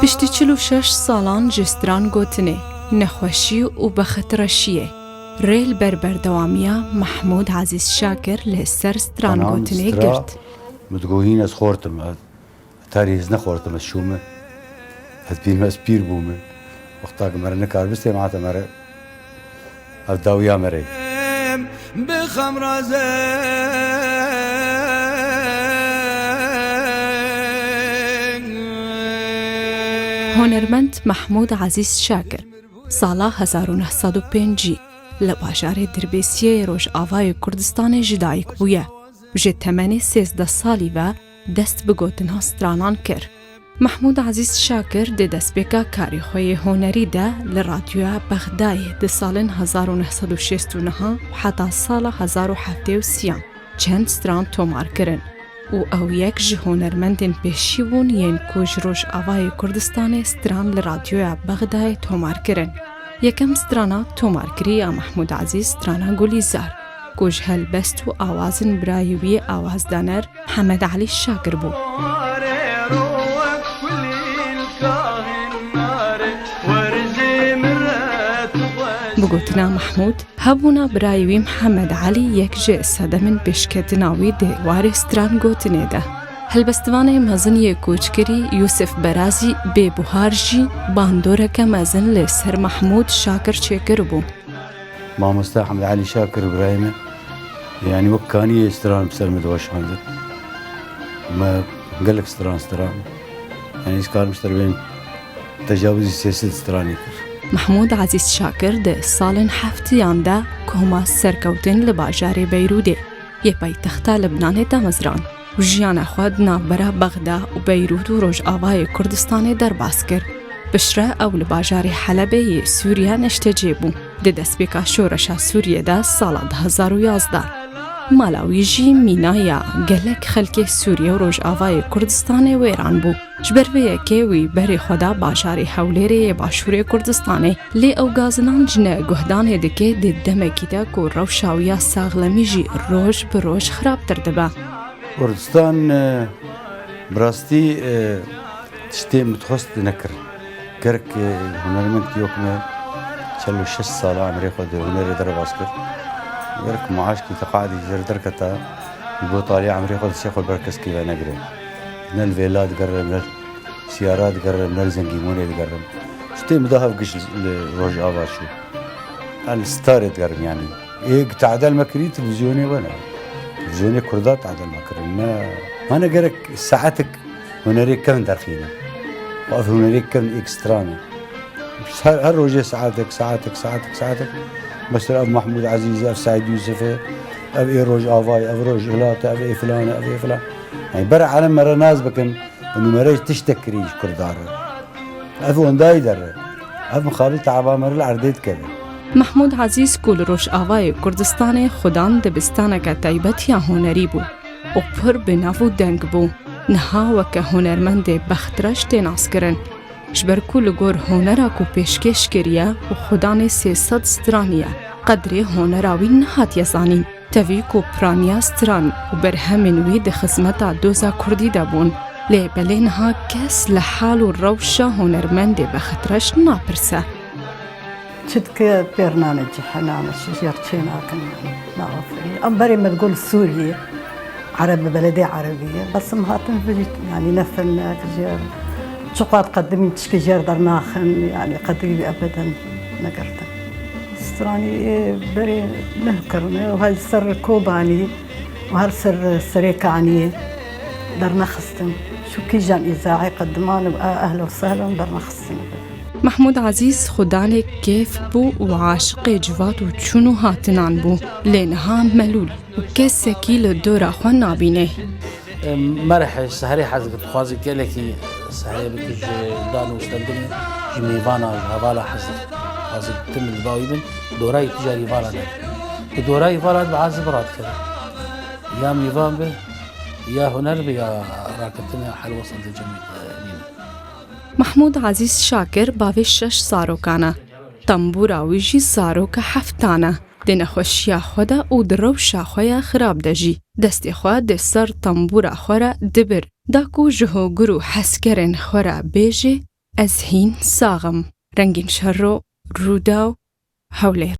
پشتی 46 سالان جستران گوتنه نخوشی و بخطرشیه ریل بردوامیا محمود عزیز شاکر لسر ستران گوتنه گرد متگوهین از خورتم تاریز نخورتم از شومه از بیم از پیر بومه وقتا که مرا نکار بسته معتا مرا از داویا مرا بخم رازه هنرمند محمود عزیز شاکر سالا 1905 لباجار دربیسیه روش آوای کردستان جدایک بویه بجه تمنی 13 سالی و دست بگوتنها سترانان کر. محمود عزیز شاکر ده دست بکا کاری خوی هنری ده لرادیو بغدای ده سال 1969 و حتی سال 1730 چند ستران تومار کرن و او یک جه هنرمندین پیشی بون ین کوج روش آوای کردستان ستران لرادیو بغدای تومار کرن. یکم سترانا تومار کری محمود عزیز سترانا گلیزار کوج هلبست و آوازن برایوی آوازدانر محمد علی شاکر بو. بگوتنا محمود هبونا برایوی محمد علی یک جه صدمن بشکتناوی دیوار ستران گوتنه ده. هلبستوانه مزنی کوچکری یوسف برازی به بوهارجی باندورک مزن لسر محمود شاکر چکر بو. مامستا محمد علی شاکر ابراهیم يعني وكاني استران بسر مدوش عنده ما قالك استران يعني كان مشتربين تجاوز سياسة استراني محمود عزیز شاکر ده سالن هفتیان ده کوما سرکوتن لباجار بیروده یه پایتخت لبنان دامزران و جیان خود نابرا بغدا و بیروت و روش آوای کردستان در باز کرد. بشره او لباجار حلبه سوریا نشته بو ده دست بکا شورشا سوریه ده سال 2011 مالاوی جی مینایا گلک خلک سوریه و روش آوای کردستان ویران بو جبرویه که وی بری خدا باجاری حولیره باشور کردستانه لی او گازنان جنه گهدانه دکه ده دمکی ده که روشاویا ساغلمی جی روش بروش خراب ترده با. کردستان براستی تشتی متخصد نکر کرک هنرمند یوکمه 46 ساله عمري خود هنر در باز کرد کرک معاش کی تقاعدی جردر کتا بو طالع عمري خود شيخ البركس کی نگره نل ویلاد گرم نل سیارات گرم نل زنگیمونه گرم شتی مداهف قش روج آواشو الستارت گرم يعني ایک تعدل مکری تلفزیونی وانا تلفزیونی کردات تعدل مکری ما انا گرک ساعتك هنري كم درخينه وقف هنري كم اكسترانه هر روجه ساعتك بس اب محمود عزيز اب سعيد يوسف اب اي روج افاي اب روج غلاطه اب اي فلان اب اي فلان يعني برا عالم مرة ناس بكن انه مريج تشتكريش كردار اب ونداي در اب مقابل تعبا مر العرديت كذا محمود عزیز کل روش آوای کردستان خودان دبستانه که تایبت یا هنری بو و پر بنافو دنگ بو نها وک هنرمند بخترش تناس کرن جبر کل گور هنرا کو پیشکش کریه و خودان 300 سترانیه قدر هنراوی نهات یزانین توی کو پرانیا ستران و بر همینوی ده خدمتا دوزا کردی دابون لی بلی نها کس لحال و روشا هنرمند بخترش ناپرسه شدك برنامج حنان الشجر تشينا كنا نعرف أمبري ما تقول سوريا عربي بلدية عربية بس ما تنفجت يعني نفلنا كجير شقات قدمين تشكجير درناخن يعني قدري أبدا نقرت استراني بري نهكرنا وهل سر كوباني وهل سر سريكاني درنا خستن شو كيجان إذاعي قدمان أهلا وسهلا درنا خستن محمود عزیز خدانه کیف بو و عاشق جوات و چونو هاتنان بو لینها ملول و کسی که لدورا خو نابینه مرح سهري حزق خوازي كلكي سهري بكج دانو استندني جميفانا هوالا حزق حزق تم الباويبن دوراي تجاري فالا ده دوراي فالا بعازب رات كده يا ميفان به يا هنر به يا راكتنا حل وصل الجميع محمود عزیز شاکر باوی 6 ساروکانه تنبوراوی جی ساروک هفتانه ده نخوشیا خوده او دروشا خویا خراب ده جی دستی خواه ده سر تنبورا خوره دبر دا کو جهو گرو حسکرن خوره بیجه Ez hîn saxim, rengên şerro, rûda و hewlêr.